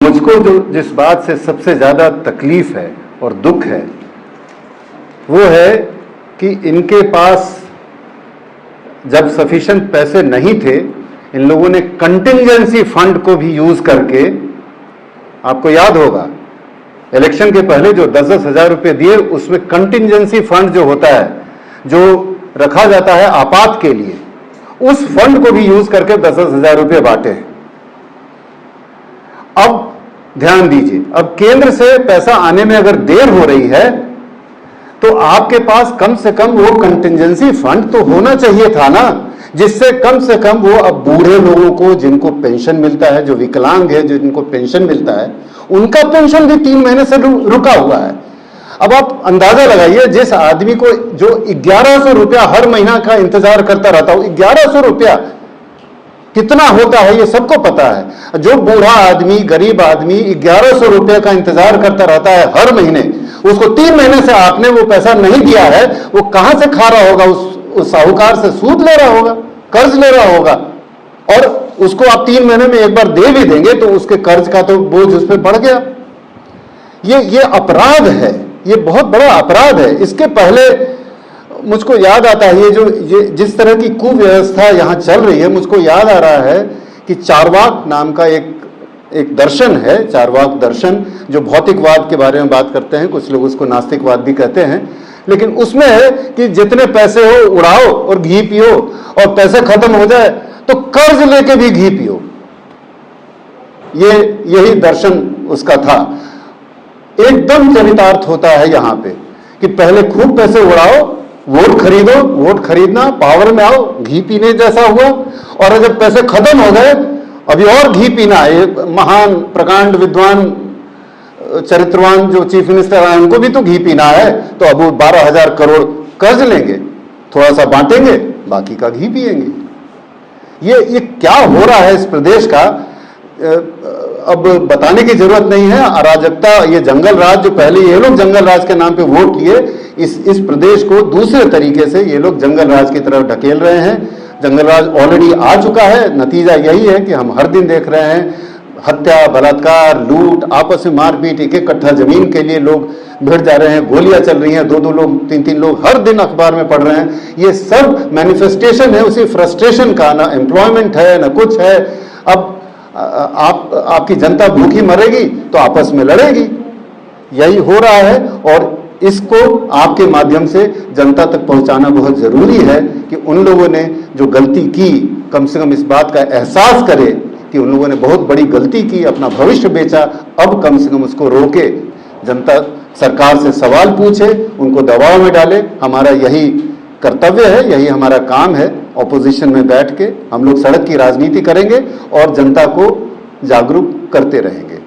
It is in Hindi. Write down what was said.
मुझको जो जिस बात से सबसे ज़्यादा तकलीफ है और दुख है वो है कि इनके पास जब सफिशिएंट पैसे नहीं थे, इन लोगों ने कंटिंजेंसी फंड को भी यूज करके, आपको याद होगा इलेक्शन के पहले जो 10-10 हजार रुपए दिए, उसमें कंटिंजेंसी फंड जो होता है, जो रखा जाता है आपात के लिए, उस फंड को भी यूज करके 10-10 हजार रुपए बांटे हैं। अब ध्यान दीजिए, अब केंद्र से पैसा आने में अगर देर हो रही है तो आपके पास कम से कम वो कंटिंजेंसी फंड तो होना चाहिए था ना, जिससे कम से कम वो अब बूढ़े लोगों को जिनको पेंशन मिलता है, जो विकलांग है जिनको पेंशन मिलता है, उनका पेंशन भी 3 महीने से रुका हुआ है। अब आप अंदाजा लगाइए, जिस आदमी को जो 1100 रुपया हर महीना का इंतजार करता रहता हो, 1100 रुपया कितना होता है ये सबको पता है। जो बूढ़ा आदमी, गरीब आदमी 1100 रुपये का इंतजार करता रहता है हर महीने, उसको 3 महीने से आपने वो पैसा नहीं दिया है, वो कहां से खा रहा होगा? उस साहूकार से सूद ले रहा होगा, कर्ज ले रहा होगा, और उसको आप 3 महीने में एक बार दे भी देंगे तो उसके कर्ज का तो बोझ उस पर बढ़ गया। ये अपराध है, ये बहुत बड़ा अपराध है। इसके पहले मुझको याद आता है, ये जिस तरह की कुव्यवस्था यहां चल रही है, मुझको याद आ रहा है कि चार्वाक नाम का एक दर्शन है, चार्वाक दर्शन, जो भौतिकवाद के बारे में बात करते हैं। कुछ लोग उसको नास्तिकवाद भी कहते हैं, लेकिन उसमें है कि जितने पैसे हो उड़ाओ और घी पियो, और पैसे खत्म हो जाए तो कर्ज लेके भी घी पियो। यही दर्शन उसका था। एकदम चरितार्थ होता है यहां पे कि पहले खूब पैसे उड़ाओ, वोट खरीदो, वोट खरीदना, पावर में आओ, घी पीने जैसा हुआ, और जब पैसे खत्म हो गए अभी और घी पीना है। महान प्रकांड विद्वान चरित्रवान जो चीफ मिनिस्टर आए उनको भी तो घी पीना है, तो अब वो 12,000 करोड़ कर्ज लेंगे, थोड़ा सा बांटेंगे, बाकी का घी पिएंगे। ये क्या हो रहा है इस प्रदेश का, अब बताने की जरूरत नहीं है। अराजकता, ये जंगल राज, जो पहले ये लोग जंगल राज के नाम पे वोट लिए, इस प्रदेश को दूसरे तरीके से ये लोग जंगल राज की तरफ ढकेल रहे हैं। जंगल राज ऑलरेडी आ चुका है। नतीजा यही है कि हम हर दिन देख रहे हैं हत्या, बलात्कार, लूट, आपस में मारपीट, 1-1 कट्ठा जमीन के लिए लोग भिड़ जा रहे हैं, गोलियां चल रही हैं, 2-2 लोग, 3-3 लोग हर दिन अखबार में पढ़ रहे हैं। ये सब मैनिफेस्टेशन है उसी फ्रस्ट्रेशन का, ना एम्प्लॉयमेंट है ना कुछ है। अब आपकी जनता भूखी मरेगी तो आपस में लड़ेगी, यही हो रहा है। और इसको आपके माध्यम से जनता तक पहुंचाना बहुत जरूरी है कि उन लोगों ने जो गलती की, कम से कम इस बात का एहसास करे कि उन लोगों ने बहुत बड़ी गलती की, अपना भविष्य बेचा। अब कम से कम उसको रोके, जनता सरकार से सवाल पूछे, उनको दबाव में डाले। हमारा यही कर्तव्य है, यही हमारा काम है। ऑपोजिशन में बैठ के हम लोग सड़क की राजनीति करेंगे और जनता को जागरूक करते रहेंगे।